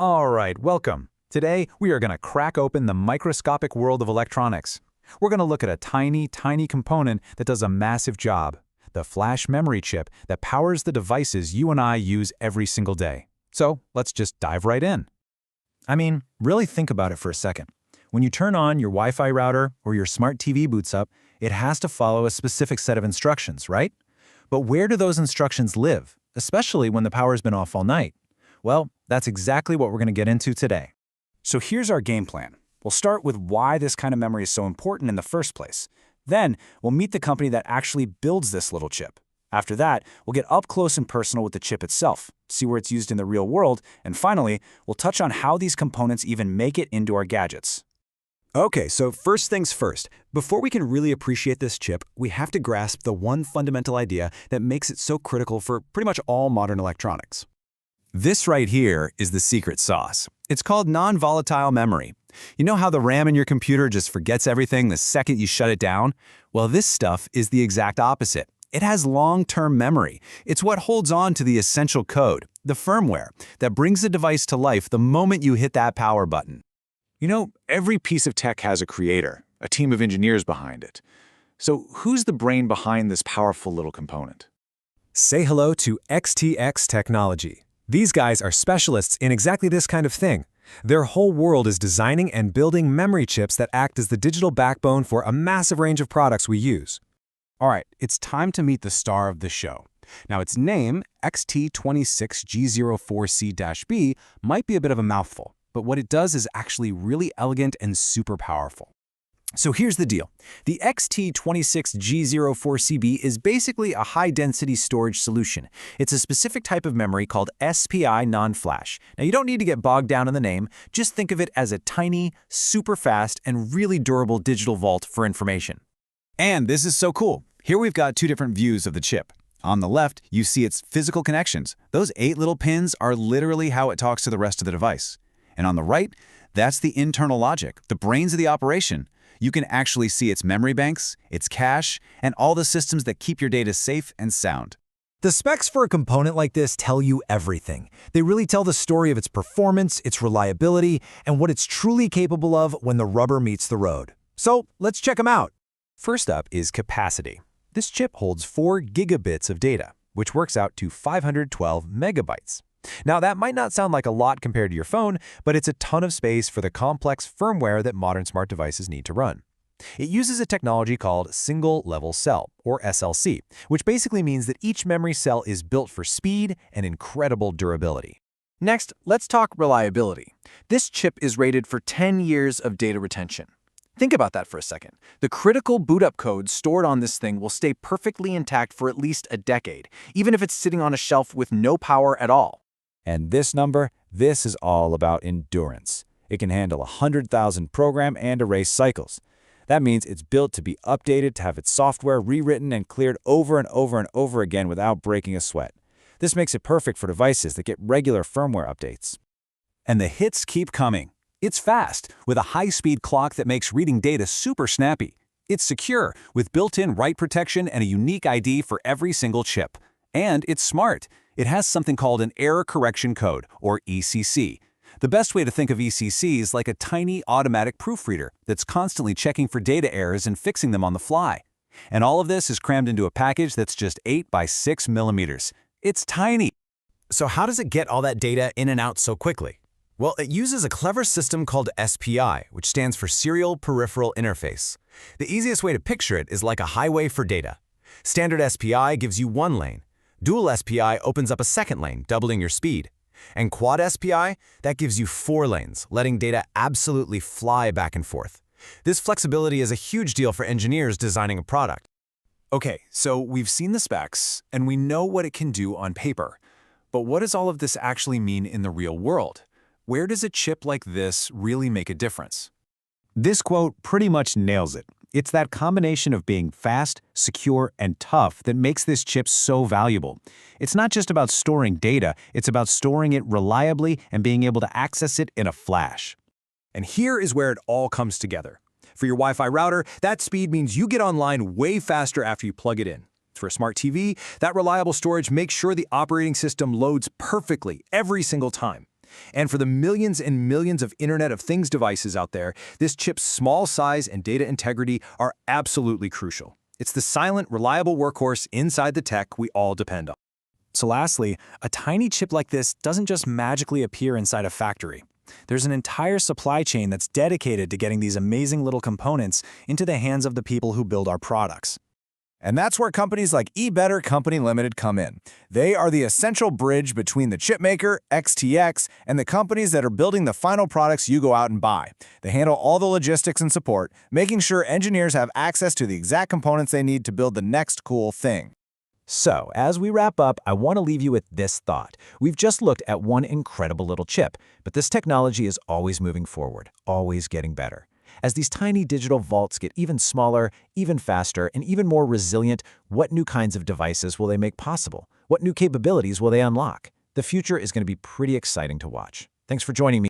All right, welcome. Today, we are going to crack open the microscopic world of electronics. We're going to look at a tiny component that does a massive job, the flash memory chip that powers the devices you and I use every single day. So let's just dive right in. I mean, really think about it for a second. When you turn on your Wi-Fi router or your smart TV boots up, it has to follow a specific set of instructions, right? But where do those instructions live, especially when the power's been off all night? Well, that's exactly what we're going to get into today. So here's our game plan. We'll start with why this kind of memory is so important in the first place. Then, we'll meet the company that actually builds this little chip. After that, we'll get up close and personal with the chip itself, see where it's used in the real world, and finally, we'll touch on how these components even make it into our gadgets. Okay, so first things first. Before we can really appreciate this chip, we have to grasp the one fundamental idea that makes it so critical for pretty much all modern electronics. This right here is the secret sauce. It's called non-volatile memory. You know how the RAM in your computer just forgets everything the second you shut it down? Well, this stuff is the exact opposite. It has long-term memory. It's what holds on to the essential code, the firmware, that brings the device to life the moment you hit that power button. You know, every piece of tech has a creator, a team of engineers behind it. So who's the brain behind this powerful little component? Say hello to XTX Technology. These guys are specialists in exactly this kind of thing. Their whole world is designing and building memory chips that act as the digital backbone for a massive range of products we use. All right, it's time to meet the star of the show. Now, its name, XT26G04C-B, might be a bit of a mouthful, but what it does is actually really elegant and super powerful. So here's the deal. The XT26G04CB is basically a high-density storage solution. It's a specific type of memory called SPI NAND Flash. Now, you don't need to get bogged down in the name. Just think of it as a tiny, super fast, and really durable digital vault for information. And this is so cool. Here we've got two different views of the chip. On the left, you see its physical connections. Those 8 little pins are literally how it talks to the rest of the device. And on the right, that's the internal logic, the brains of the operation. You can actually see its memory banks, its cache, and all the systems that keep your data safe and sound. The specs for a component like this tell you everything. They really tell the story of its performance, its reliability, and what it's truly capable of when the rubber meets the road. So let's check them out. First up is capacity. This chip holds 4 gigabits of data, which works out to 512 megabytes. Now, that might not sound like a lot compared to your phone, but it's a ton of space for the complex firmware that modern smart devices need to run. It uses a technology called single-level cell, or SLC, which basically means that each memory cell is built for speed and incredible durability. Next, let's talk reliability. This chip is rated for 10 years of data retention. Think about that for a second. The critical boot-up code stored on this thing will stay perfectly intact for at least a decade, even if it's sitting on a shelf with no power at all. And this number, this is all about endurance. It can handle 100,000 program and erase cycles. That means it's built to be updated, to have its software rewritten and cleared over and over and over again without breaking a sweat. This makes it perfect for devices that get regular firmware updates. And the hits keep coming. It's fast, with a high-speed clock that makes reading data super snappy. It's secure, with built-in write protection and a unique ID for every single chip. And it's smart. It has something called an error correction code, or ECC. The best way to think of ECC is like a tiny automatic proofreader that's constantly checking for data errors and fixing them on the fly. And all of this is crammed into a package that's just 8 by 6 millimeters. It's tiny. So how does it get all that data in and out so quickly? Well, it uses a clever system called SPI, which stands for Serial Peripheral Interface. The easiest way to picture it is like a highway for data. Standard SPI gives you 1 lane. Dual SPI opens up a 2nd lane, doubling your speed. And Quad SPI, that gives you 4 lanes, letting data absolutely fly back and forth. This flexibility is a huge deal for engineers designing a product. Okay, so we've seen the specs, and we know what it can do on paper. But what does all of this actually mean in the real world? Where does a chip like this really make a difference? This quote pretty much nails it. It's that combination of being fast, secure, and tough that makes this chip so valuable. It's not just about storing data, it's about storing it reliably and being able to access it in a flash. And here is where it all comes together. For your Wi-Fi router, that speed means you get online way faster after you plug it in. For a smart TV, that reliable storage makes sure the operating system loads perfectly every single time. And for the millions and millions of Internet of Things devices out there, this chip's small size and data integrity are absolutely crucial. It's the silent, reliable workhorse inside the tech we all depend on. So lastly, a tiny chip like this doesn't just magically appear inside a factory. There's an entire supply chain that's dedicated to getting these amazing little components into the hands of the people who build our products. And that's where companies like eBetter Company Limited come in. They are the essential bridge between the chipmaker, XTX, and the companies that are building the final products you go out and buy. They handle all the logistics and support, making sure engineers have access to the exact components they need to build the next cool thing. So, as we wrap up, I want to leave you with this thought. We've just looked at one incredible little chip, but this technology is always moving forward, always getting better. As these tiny digital vaults get even smaller, even faster, and even more resilient, what new kinds of devices will they make possible? What new capabilities will they unlock? The future is going to be pretty exciting to watch. Thanks for joining me.